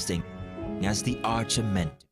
lasting as the arch are meant to.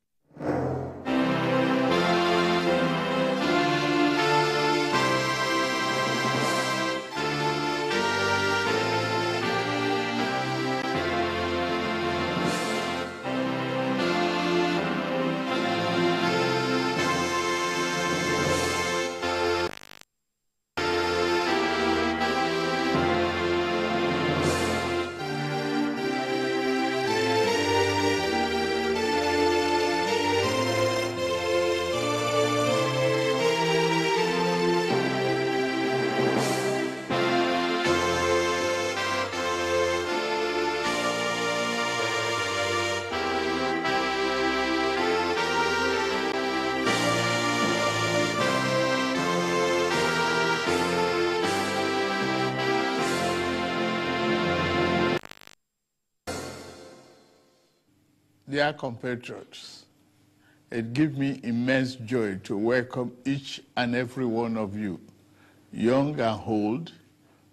Dear compatriots, it gives me immense joy to welcome each and every one of you, young and old,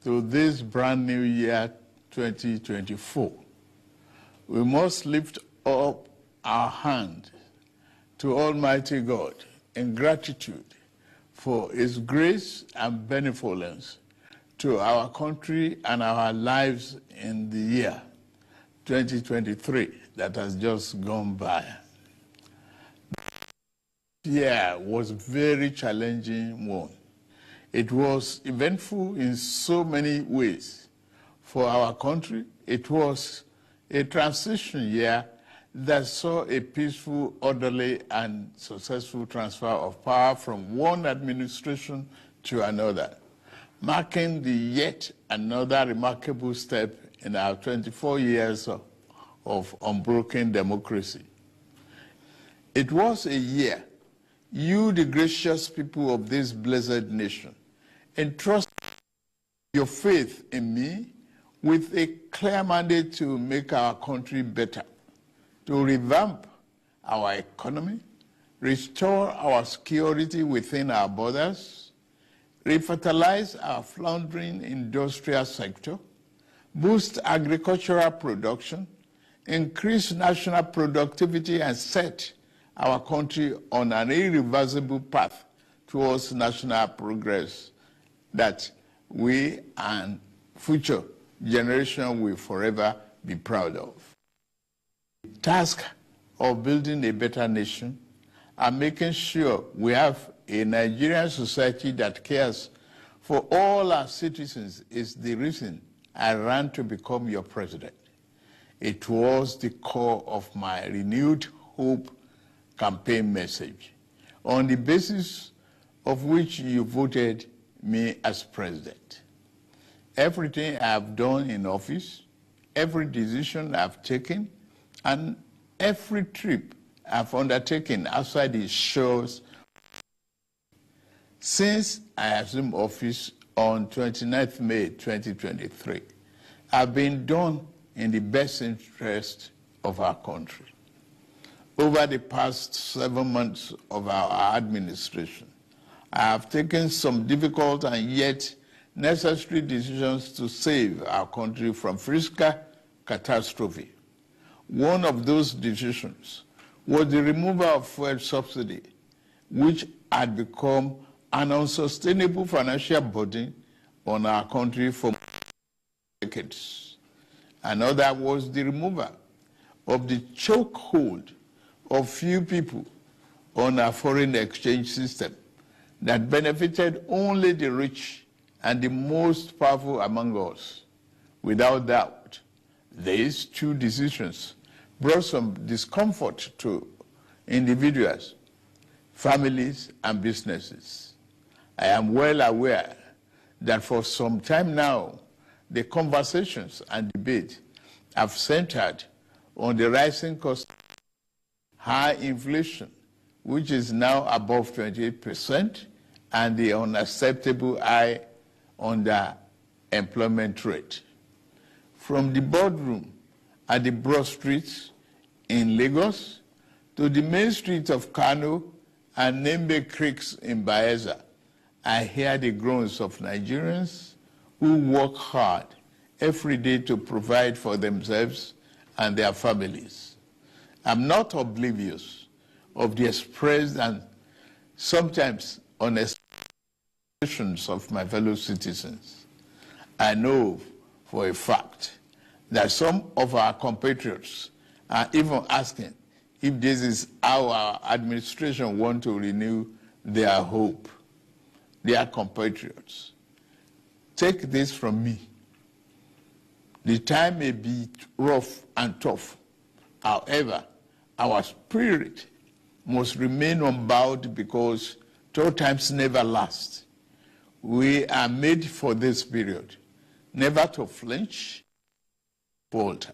to this brand new year 2024. We must lift up our hand to Almighty God in gratitude for His grace and benevolence to our country and our lives in the year 2023 that has just gone by. This year was a very challenging one. It was eventful in so many ways. For our country, it was a transition year that saw a peaceful, orderly, and successful transfer of power from one administration to another, marking the yet another remarkable step in our 24 years of unbroken democracy. It was a year you, the gracious people of this blessed nation, entrust your faith in me with a clear mandate to make our country better, to revamp our economy, restore our security within our borders, revitalize our floundering industrial sector, boost agricultural production, increase national productivity, and set our country on an irreversible path towards national progress that we and future generations will forever be proud of. The task of building a better nation and making sure we have a Nigerian society that cares for all our citizens is the reason I ran to become your president. It was the core of my renewed hope campaign message, on the basis of which you voted me as president. Everything I have done in office, every decision I've taken, and every trip I've undertaken outside the shores since I assumed office on 29th May 2023, have been done in the best interest of our country. Over the past 7 months of our administration, I have taken some difficult and yet necessary decisions to save our country from fiscal catastrophe. One of those decisions was the removal of fuel subsidy, which had become an unsustainable financial burden on our country for decades. Another was the removal of the chokehold of few people on our foreign exchange system that benefited only the rich and the most powerful among us. Without doubt, these two decisions brought some discomfort to individuals, families, and businesses. I am well aware that for some time now, the conversations and debate have centered on the rising cost, high inflation, which is now above 28%, and the unacceptable high underemployment rate. From the boardroom at the broad streets in Lagos to the main streets of Kano and Nembe Creeks in Bayelsa, I hear the groans of Nigerians who work hard every day to provide for themselves and their families. I'm not oblivious of the expressed and sometimes honest expectations of my fellow citizens. I know for a fact that some of our compatriots are even asking if this is how our administration wants to renew their hope. Their compatriots. Take this from me. The time may be rough and tough. However, our spirit must remain unbowed because tough times never last. We are made for this period, never to flinch, falter.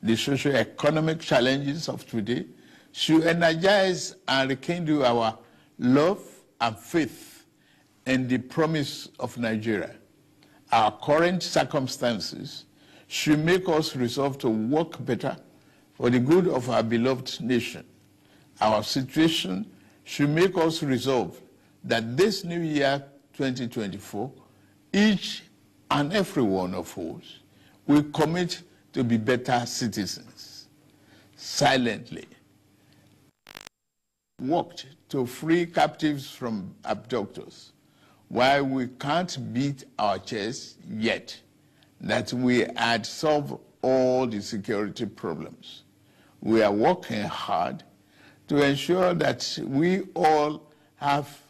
The socio-economic challenges of today should energize and rekindle our love and faith in the promise of Nigeria. Our current circumstances should make us resolve to work better for the good of our beloved nation. Our situation should make us resolve that this new year, 2024, each and every one of us will commit to be better citizens. Silently worked to free captives from abductors, while we can't beat our chest yet that we had solved all the security problems. We are working hard to ensure that we all have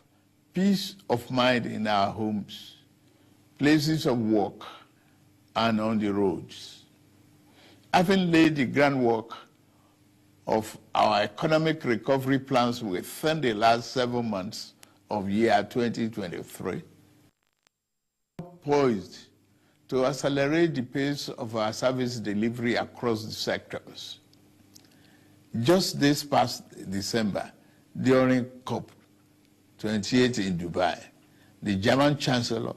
peace of mind in our homes, places of work, and on the roads. Having laid the groundwork of our economic recovery plans within the last 7 months of year 2023, poised to accelerate the pace of our service delivery across the sectors. Just this past December, during COP28 in Dubai, the German Chancellor,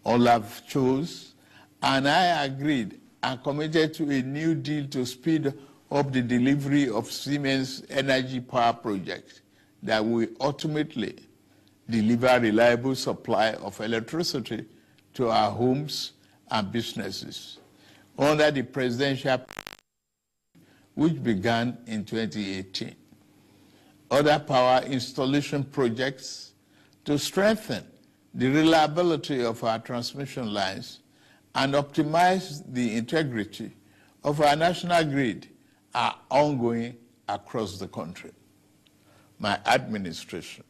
Olaf Scholz, and I agreed and committed to a new deal to speed up the delivery of Siemens energy power project that will ultimately deliver reliable supply of electricity to our homes and businesses under the presidential which began in 2018. Other power installation projects to strengthen the reliability of our transmission lines and optimize the integrity of our national grid are ongoing across the country. My administration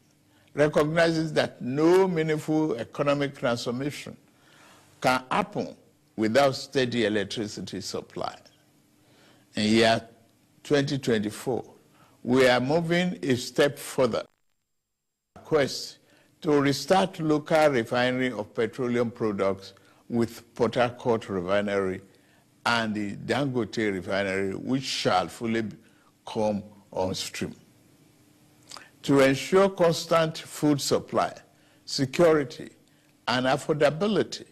recognizes that no meaningful economic transformation can happen without steady electricity supply. In year 2024, we are moving a step further. Quest to restart local refinery of petroleum products with Port Harcourt Refinery and the Dangote Refinery, which shall fully come on stream. To ensure constant food supply, security, and affordability,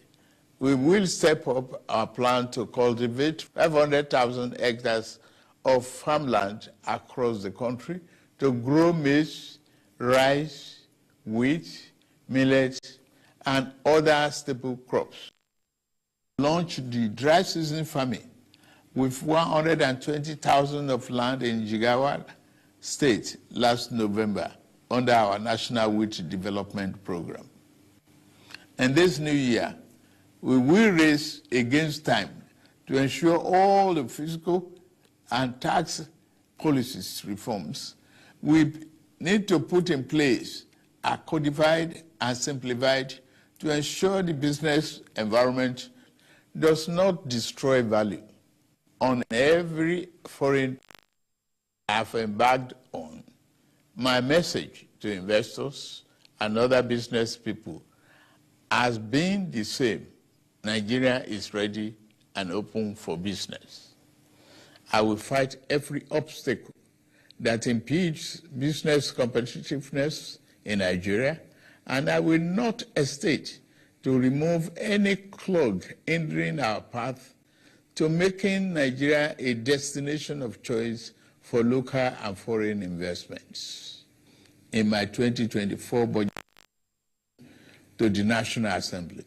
we will step up our plan to cultivate 500,000 hectares of farmland across the country to grow maize, rice, wheat, millet, and other staple crops. Launch the dry season farming with 120,000 of land in Jigawa State last November under our National Wheat Development Program. And this new year, we will race against time to ensure all the fiscal and tax policies reforms we need to put in place are codified and simplified to ensure the business environment does not destroy value. On every foreign I have embarked on, my message to investors and other business people has been the same. Nigeria is ready and open for business. I will fight every obstacle that impedes business competitiveness in Nigeria, and I will not hesitate to remove any clog hindering our path to making Nigeria a destination of choice for local and foreign investments. In my 2024 budget to the National Assembly,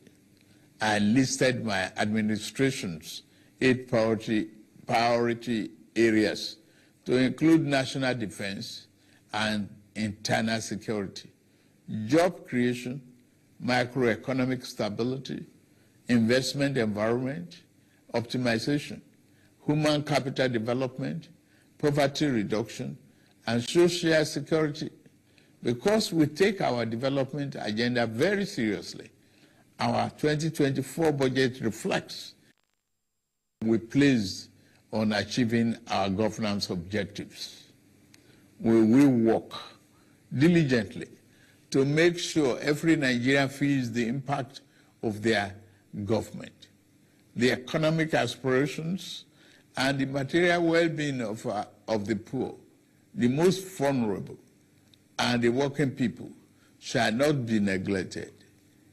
I listed my administration's 8 priority areas to include national defense and internal security, job creation, macroeconomic stability, investment environment, optimization, human capital development, poverty reduction, and social security. Because we take our development agenda very seriously, our 2024 budget reflects we placed on achieving our governance objectives. We will work diligently to make sure every Nigerian feels the impact of their government, the economic aspirations, and the material well-being of the poor, the most vulnerable, and the working people shall not be neglected.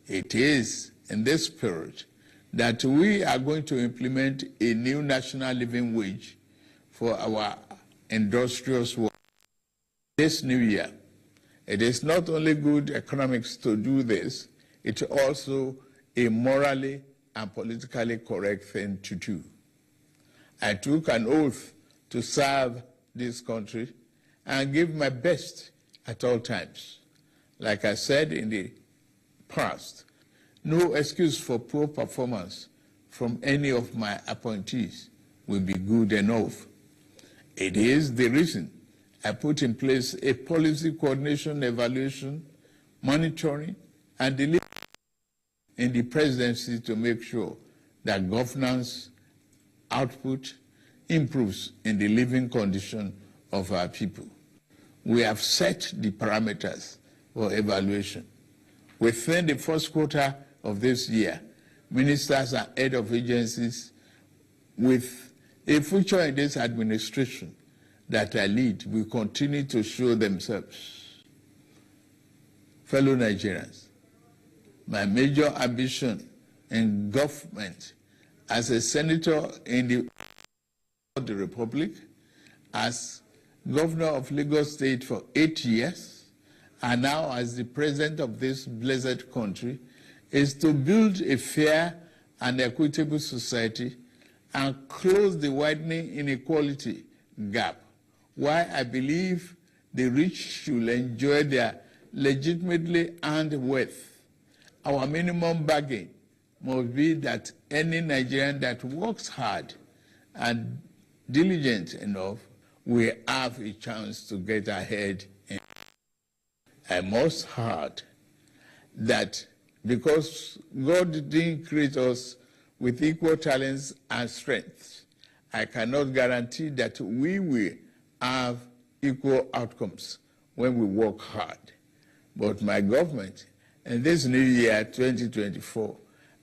It is in this spirit that we are going to implement a new national living wage for our industrious workers this new year. It is not only good economics to do this, it's also a morally and politically correct thing to do. I took an oath to serve this country and give my best at all times. Like I said in the past, no excuse for poor performance from any of my appointees will be good enough. It is the reason I put in place a policy coordination, evaluation, monitoring, and delivery in the presidency to make sure that governance output improves in the living condition of our people. We have set the parameters for evaluation. Within the first quarter of this year, ministers and head of agencies with a future in this administration that I lead will continue to show themselves. Fellow Nigerians, my major ambition in government as a senator in the Republic, as governor of Lagos State for 8 years, and now as the president of this blessed country, is to build a fair and equitable society and close the widening inequality gap, while I believe the rich should enjoy their legitimately earned wealth. Our minimum bargain must be that any Nigerian that works hard and diligent enough will have a chance to get ahead. I must add that because God didn't create us with equal talents and strengths, I cannot guarantee that we will have equal outcomes when we work hard. But my government, in this new year, 2024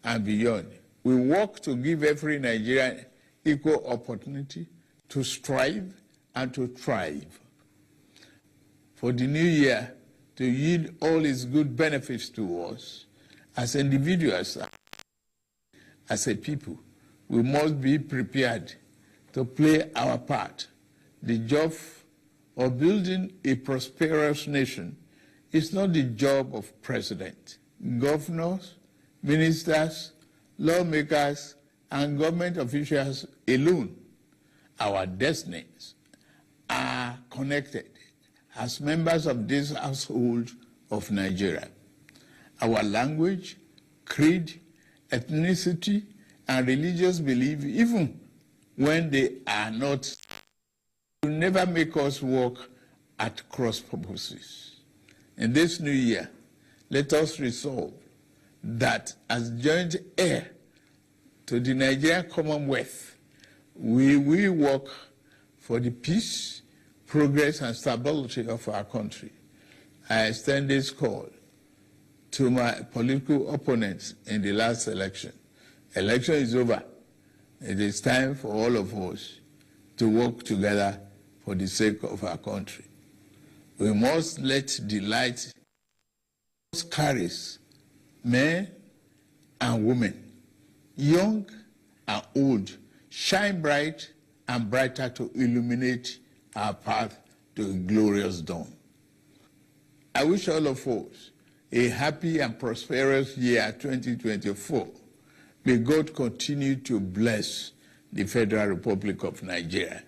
and beyond, will work to give every Nigerian equal opportunity to strive and to thrive. For the new year to yield all its good benefits to us, as individuals, as a people, we must be prepared to play our part. The job of building a prosperous nation is not the job of president, governors, ministers, lawmakers, and government officials alone. Our destinies are connected as members of this household of Nigeria. Our language, creed, ethnicity, and religious belief, even when they are not, will never make us work at cross purposes. In this new year, let us resolve that as joint heir to the Nigerian Commonwealth, we will work for the peace, progress, and stability of our country. I extend this call to my political opponents in the last election. Election is over. It is time for all of us to work together for the sake of our country. We must let the light carry men and women, young and old, shine bright and brighter to illuminate our path to a glorious dawn. I wish all of us a happy and prosperous year 2024. May God continue to bless the Federal Republic of Nigeria.